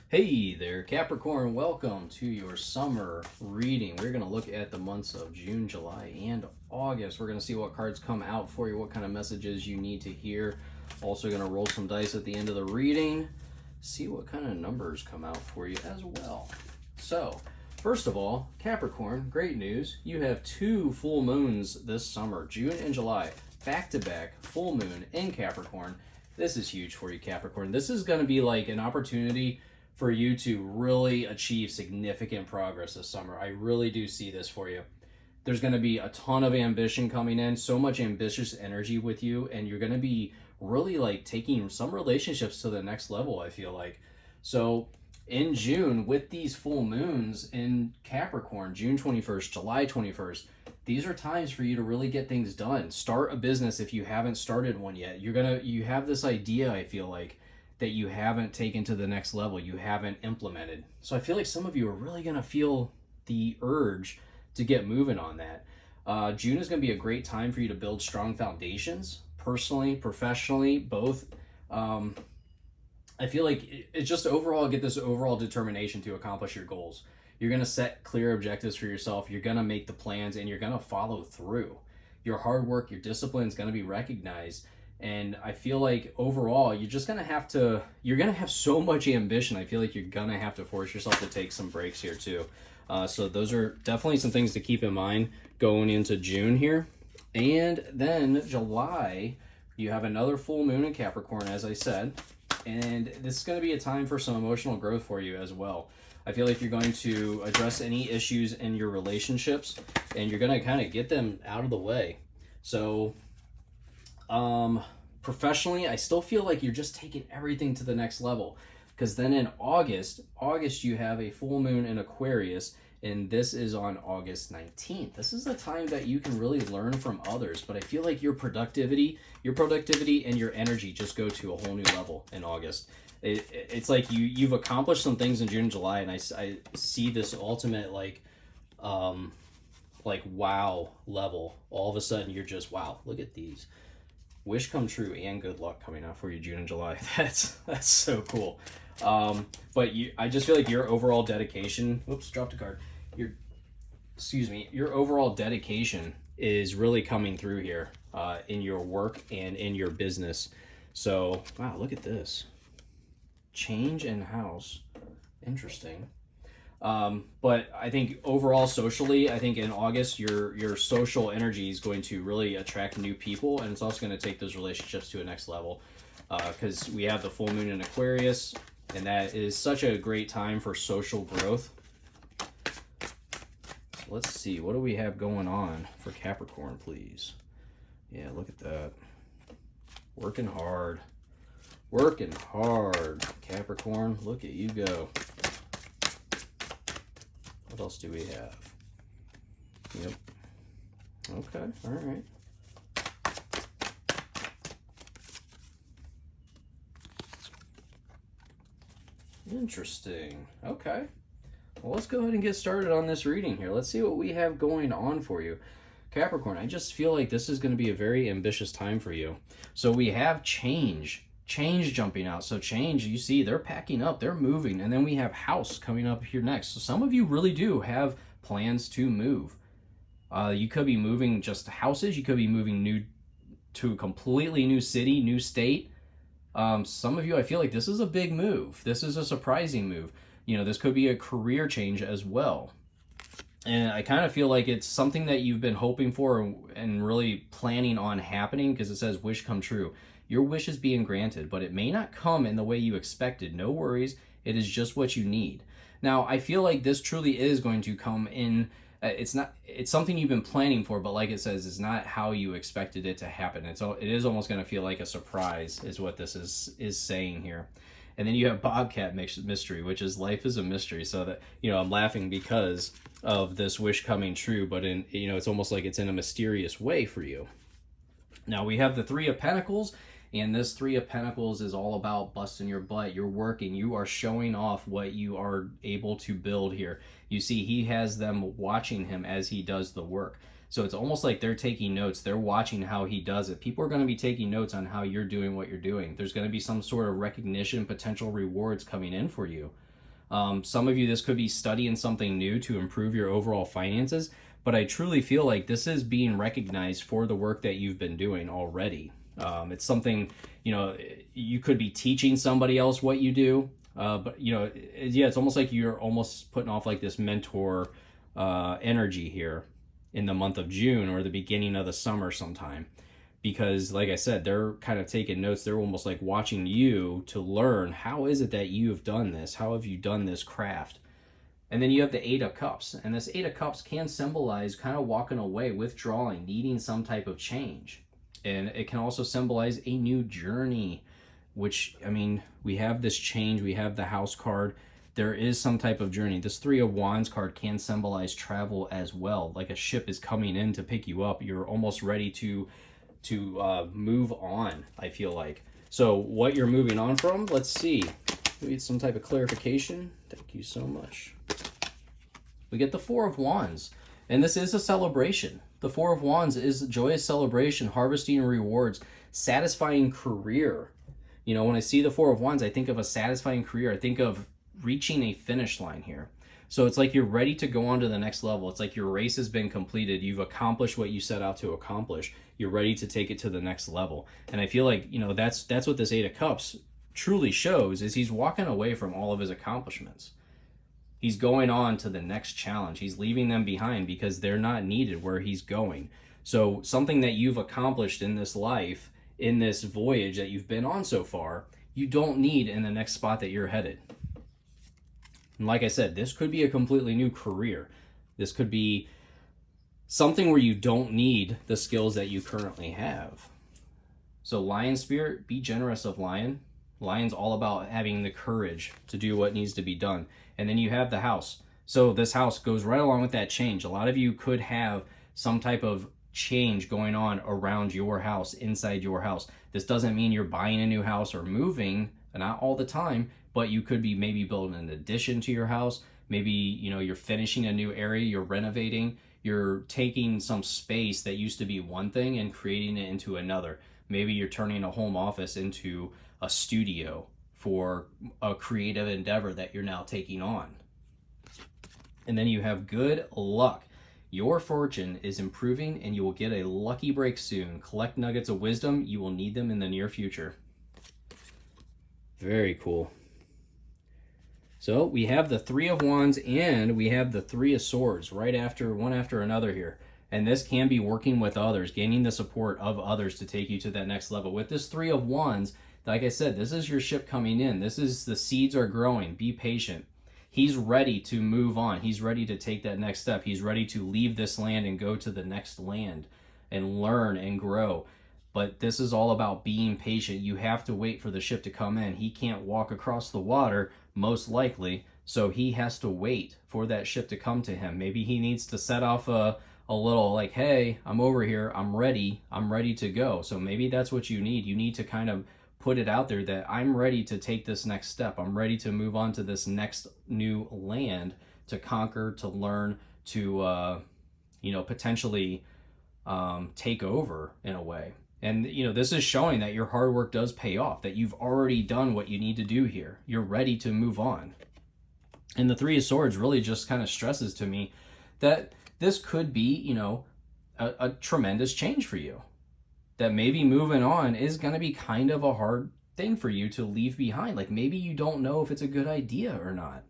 Hey there, Capricorn. Welcome to your summer reading. We're going to look at the months of June, July, and August. We're going to see what cards come out for you, what kind of messages you need to hear. Also going to roll some dice at the end of the reading, see what kind of numbers come out for you as well. So, first of all, Capricorn, great news. You have two full moons this summer, June and July, back-to-back full moon in Capricorn. This is huge for you, Capricorn. This is going to be like an opportunity for you to really achieve significant progress this summer. I really do see this for you. There's going to be a ton of ambition coming in, so much ambitious energy with you, and you're going to be really like taking some relationships to the next level, I feel like. So in June, with these full moons in Capricorn, June 21st, July 21st, these are times for you to really get things done. Start a business if you haven't started one yet. You have this idea, I feel like, that you haven't taken to the next level, you haven't implemented. So I feel like some of you are really going to feel the urge to get moving on that. June is going to be a great time for you to build strong foundations, personally, professionally, both. I feel like it's just overall get this overall determination to accomplish your goals. You're going to set clear objectives for yourself. You're going to make the plans and you're going to follow through. Your hard work, your discipline is going to be recognized. And I feel like overall, you're going to have so much ambition. I feel like you're going to have to force yourself to take some breaks here too. So those are definitely some things to keep in mind going into June here. And then July, you have another full moon in Capricorn, as I said. And this is going to be a time for some emotional growth for you as well. I feel like you're going to address any issues in your relationships and you're going to kind of get them out of the way. So professionally, I still feel like you're just taking everything to the next level, because then in August you have a full moon in Aquarius, and this is on August 19th. This is the time that you can really learn from others, but I feel like your productivity and your energy just go to a whole new level in August. It's like you've accomplished some things in June and July, and I see this ultimate like wow level. All of a sudden you're just, wow, look at these. Wish come true and good luck coming out for you June and July. That's so cool. But I just feel like your overall dedication, whoops, dropped a card. Your overall dedication is really coming through here in your work and in your business. So, wow, look at this. Change in house. Interesting. But I think overall socially, I think in August, your social energy is going to really attract new people, and it's also going to take those relationships to a next level, because we have the full moon in Aquarius, and that is such a great time for social growth. So let's see, what do we have going on for Capricorn, please? Yeah, look at that. Working hard, Capricorn. Look at you go. What else do we have? Yep. Okay, all right. Interesting. Okay. Well, let's go ahead and get started on this reading here. Let's see what we have going on for you. Capricorn, I just feel like this is going to be a very ambitious time for you. So we have change jumping out. So change, you see, they're packing up, they're moving, and then we have house coming up here next. So some of you really do have plans to move. You could be moving just houses, you could be moving to a completely new city, new state. Some of you, I feel like this is a big move. This is a surprising move. You know, this could be a career change as well. And I kind of feel like it's something that you've been hoping for and really planning on happening, because it says wish come true. Your wish is being granted, but it may not come in the way you expected. No worries. It is just what you need. Now, I feel like this truly is going to come in. It's something you've been planning for, but like it says, it's not how you expected it to happen. It is almost going to feel like a surprise is what this is saying here. And then you have Bobcat mystery, which is life is a mystery. So that, I'm laughing because of this wish coming true, but it's almost like it's in a mysterious way for you. Now we have the Three of Pentacles. And this Three of Pentacles is all about busting your butt. You're working. You are showing off what you are able to build here. You see, he has them watching him as he does the work. So it's almost like they're taking notes. They're watching how he does it. People are going to be taking notes on how you're doing what you're doing. There's going to be some sort of recognition, potential rewards coming in for you. Some of you, this could be studying something new to improve your overall finances, but I truly feel like this is being recognized for the work that you've been doing already. It's something, you could be teaching somebody else what you do, but it's almost like you're almost putting off like this mentor energy here in the month of June or the beginning of the summer sometime. Because like I said, they're kind of taking notes. They're almost like watching you to learn, how is it that you have done this? How have you done this craft? And then you have the Eight of Cups. And this Eight of Cups can symbolize kind of walking away, withdrawing, needing some type of change. And it can also symbolize a new journey, which, I mean, we have this change. We have the House card. There is some type of journey. This Three of Wands card can symbolize travel as well. Like a ship is coming in to pick you up. You're almost ready to move on, I feel like. So what you're moving on from, let's see. We need some type of clarification. Thank you so much. We get the Four of Wands, and this is a celebration. The Four of Wands is a joyous celebration, harvesting rewards, satisfying career. When I see the Four of Wands, I think of a satisfying career. I think of reaching a finish line here. So it's like you're ready to go on to the next level. It's like your race has been completed. You've accomplished what you set out to accomplish. You're ready to take it to the next level. And I feel like, that's what this Eight of Cups truly shows, is he's walking away from all of his accomplishments. He's going on to the next challenge. He's leaving them behind because they're not needed where he's going. So something that you've accomplished in this life, in this voyage that you've been on so far, you don't need in the next spot that you're headed. And like I said, this could be a completely new career. This could be something where you don't need the skills that you currently have. So Lion Spirit, be generous of Lion. Lion's all about having the courage to do what needs to be done. And then you have the House. So this House goes right along with that change. A lot of you could have some type of change going on around your house, inside your house. This doesn't mean you're buying a new house or moving, not all the time, but you could be maybe building an addition to your house. Maybe, you're finishing a new area, you're renovating, you're taking some space that used to be one thing and creating it into another. Maybe you're turning a home office into a studio for a creative endeavor that you're now taking on. And then you have good luck. Your fortune is improving and you will get a lucky break soon. Collect nuggets of wisdom. You will need them in the near future. Very cool. So we have the Three of Wands and we have the Three of Swords right after one after another here. And this can be working with others, gaining the support of others to take you to that next level. With this Three of Wands, like I said, this is your ship coming in. This is the seeds are growing. Be patient. He's ready to move on. He's ready to take that next step. He's ready to leave this land and go to the next land and learn and grow. But this is all about being patient. You have to wait for the ship to come in. He can't walk across the water, most likely, so he has to wait for that ship to come to him. Maybe he needs to set off a little like, hey, I'm over here. I'm ready to go. So maybe that's what you need. You need to kind of put it out there that I'm ready to take this next step. I'm ready to move on to this next new land, to conquer, to learn, to, potentially take over in a way. And, this is showing that your hard work does pay off, that you've already done what you need to do here. You're ready to move on. And the Three of Swords really just kind of stresses to me that this could be, a tremendous change for you. That maybe moving on is going to be kind of a hard thing for you to leave behind. Like maybe you don't know if it's a good idea or not.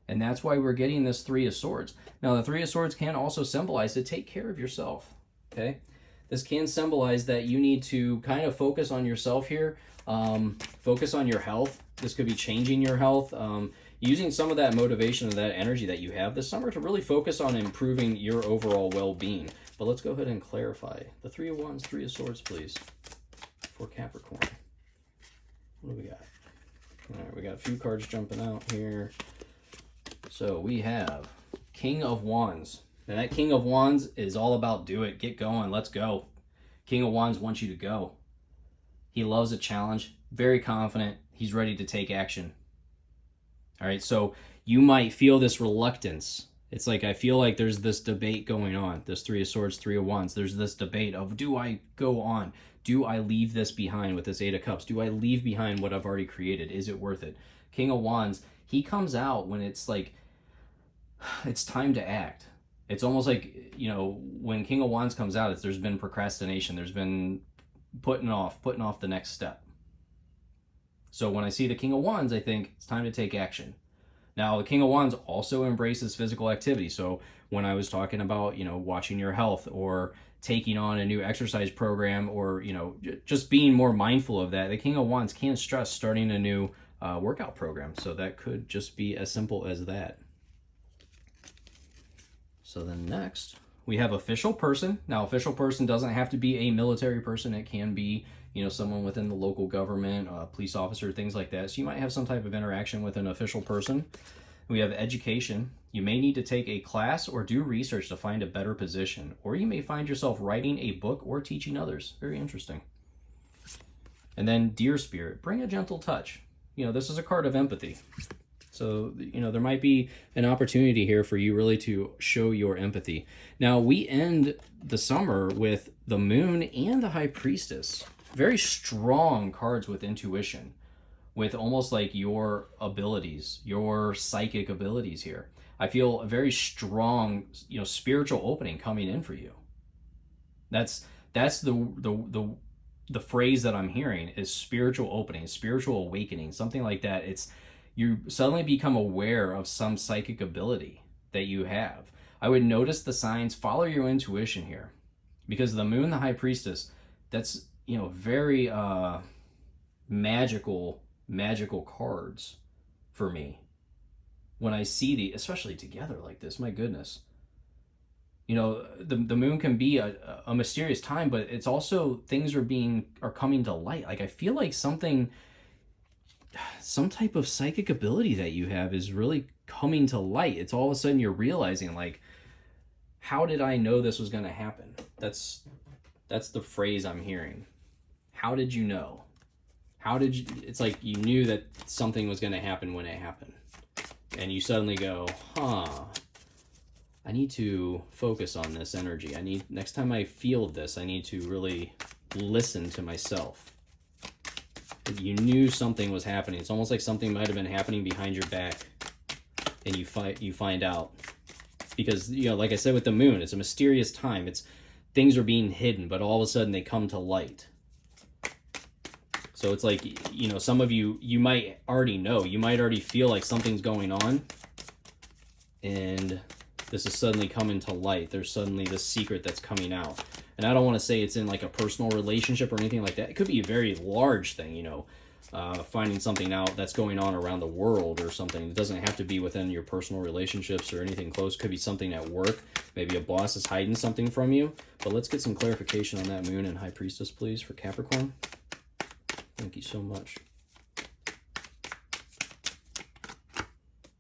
And that's why we're getting this Three of Swords. Now, the Three of Swords can also symbolize to take care of yourself, okay? This can symbolize that you need to kind of focus on yourself here, focus on your health. This could be changing your health, using some of that motivation and that energy that you have this summer to really focus on improving your overall well-being. But let's go ahead and clarify. The Three of Wands, Three of Swords, please, for Capricorn. What do we got? All right, we got a few cards jumping out here. So we have King of Wands. And that King of Wands is all about do it, get going, let's go. King of Wands wants you to go. He loves a challenge, very confident, he's ready to take action. All right, so you might feel this reluctance. It's like, I feel like there's this debate going on. This Three of Swords, Three of Wands. There's this debate of, do I go on? Do I leave this behind with this Eight of Cups? Do I leave behind what I've already created? Is it worth it? King of Wands, He comes out when it's like, it's time to act. It's almost like, you know, when King of Wands comes out, there's been procrastination. There's been putting off the next step. So when I see the King of Wands, I think it's time to take action. Now, the King of Wands also embraces physical activity. So when I was talking about, you know, watching your health or taking on a new exercise program, or, you know, just being more mindful of that, the King of Wands can stress starting a new workout program. So that could just be as simple as that. So then next, we have official person. Now, official person doesn't have to be a military person. It can be, you know, someone within the local government, police officer, things like that. So you might have some type of interaction with an official person. We have education. You may need to take a class or do research to find a better position, or you may find yourself writing a book or teaching others. Very interesting. And then deer spirit, bring a gentle touch. You know, this is a card of empathy. So, you know, there might be an opportunity here for you really to show your empathy. Now, we end the summer with the Moon and the High Priestess. Very strong cards with intuition, with almost like your abilities, your psychic abilities here. I feel a very strong, you know, spiritual opening coming in for you. That's the phrase that I'm hearing is spiritual opening, spiritual awakening, something like that. It's you suddenly become aware of some psychic ability that you have. I would notice the signs, follow your intuition here, because the Moon, the High Priestess, that's, you know, very magical cards for me. When I see especially together like this, my goodness. You know, the moon can be a mysterious time, but it's also things are coming to light. Like I feel like some type of psychic ability that you have is really coming to light. It's all of a sudden you're realizing, like, how did I know this was going to happen? That's the phrase I'm hearing. How did you know? It's like you knew that something was going to happen when it happened. And you suddenly go, I need to focus on this energy. Next time I feel this, I need to really listen to myself. You knew something was happening. It's almost like something might have been happening behind your back, and you find out. Because, you know, like I said with the moon, it's a mysterious time. Things are being hidden, but all of a sudden they come to light. So it's like, you know, some of you might already know. You might already feel like something's going on, and this is suddenly coming to light. There's suddenly this secret that's coming out. And I don't want to say it's in like a personal relationship or anything like that. It could be a very large thing, you know, finding something out that's going on around the world or something. It doesn't have to be within your personal relationships or anything close. It could be something at work. Maybe a boss is hiding something from you. But let's get some clarification on that Moon and High Priestess, please, for Capricorn. Thank you so much.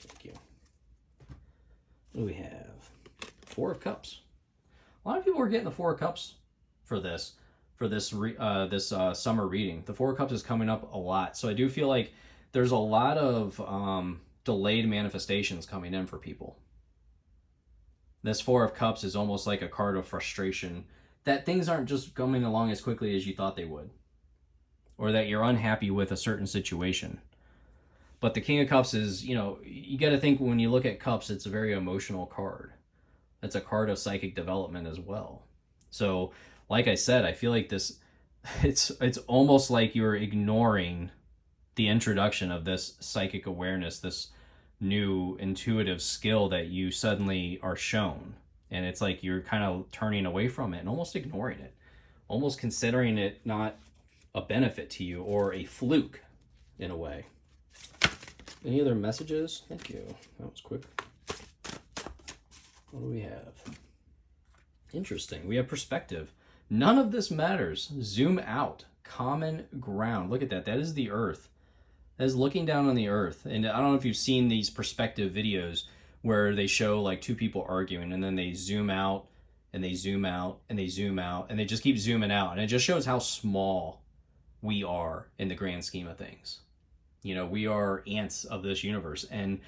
Thank you. What do we have? Four of Cups. A lot of people are getting the Four of Cups for this summer reading. The Four of Cups is coming up a lot. So I do feel like there's a lot of delayed manifestations coming in for people. This Four of Cups is almost like a card of frustration that things aren't just coming along as quickly as you thought they would, or that you're unhappy with a certain situation. But the King of Cups is, you know, you got to think when you look at cups, it's a very emotional card. It's a card of psychic development as well. So, like I said, I feel like it's almost like you're ignoring the introduction of this psychic awareness, this new intuitive skill that you suddenly are shown. And it's like you're kind of turning away from it and almost ignoring it, almost considering it not a benefit to you or a fluke in a way. Any other messages? Thank you. That was quick. What do we have? Interesting. We have perspective. None of this matters. Zoom out. Common ground. Look at that. That is the earth. That is looking down on the earth. And I don't know if you've seen these perspective videos where they show like two people arguing and then they zoom out and they zoom out and they zoom out and they just keep zooming out. And it just shows how small we are in the grand scheme of things. You know, we are ants of this universe. And,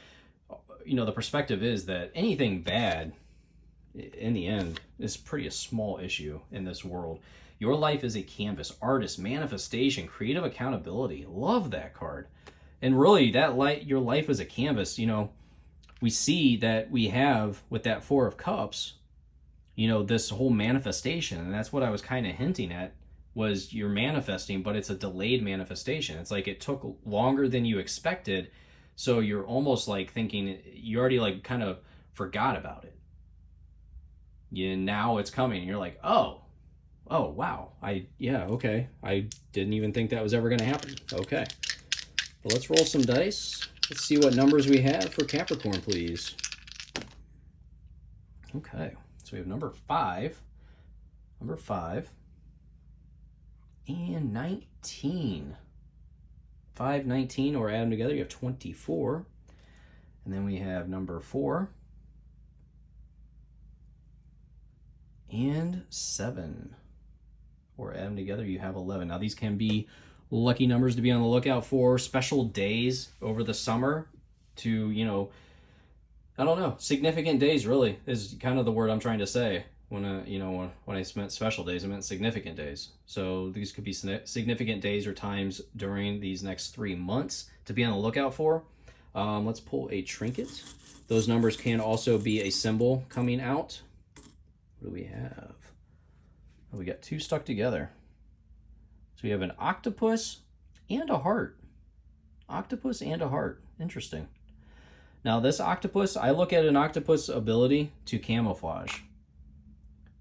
you know, the perspective is that anything bad, in the end, is pretty a small issue in this world. Your life is a canvas, artist, manifestation, creative accountability. Love that card. And really, your life is a canvas. We see that we have with that Four of Cups, this whole manifestation. And that's what I was kind of hinting at, was you're manifesting, but it's a delayed manifestation. It's like it took longer than you expected. So you're almost like thinking you already like kind of forgot about it. Now it's coming and you're like, oh wow. Okay. I didn't even think that was ever going to happen. Okay. Well, let's roll some dice. Let's see what numbers we have for Capricorn, please. Okay. So we have number 5, and 19. 5, 19, or add them together, you have 24. And then we have number 4 and 7, or add them together, you have 11. Now these can be lucky numbers to be on the lookout for, special days over the summer to, I don't know, significant days really is kind of the word I'm trying to say. When I meant special days, I meant significant days. So these could be significant days or times during these next 3 months to be on the lookout for. Let's pull a trinket. Those numbers can also be a symbol coming out. What do we have? Oh, we got 2 stuck together. So we have an octopus and a heart. Octopus and a heart. Interesting. Now this octopus, I look at an octopus ability to camouflage.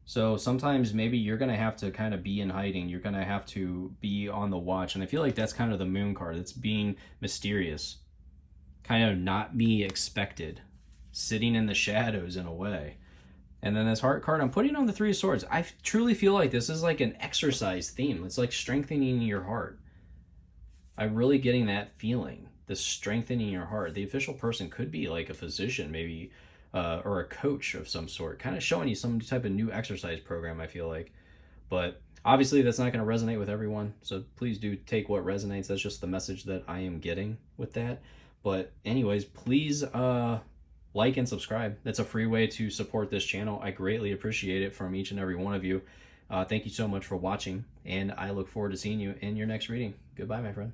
So sometimes maybe you're going to have to kind of be in hiding. You're going to have to be on the watch. And I feel like that's kind of the moon card. It's being mysterious. Kind of not be expected. Sitting in the shadows in a way. And then this heart card, I'm putting on the 3 of Swords. I truly feel like this is like an exercise theme. It's like strengthening your heart. I'm really getting that feeling. The strengthening your heart. The official person could be like a physician, maybe, or a coach of some sort, kind of showing you some type of new exercise program, I feel like. But obviously that's not going to resonate with everyone, so please do take what resonates. That's just the message that I am getting with that. But anyways, please like and subscribe. That's a free way to support this channel. I greatly appreciate it from each and every one of you. Thank you so much for watching, and I look forward to seeing you in your next reading. Goodbye, my friend.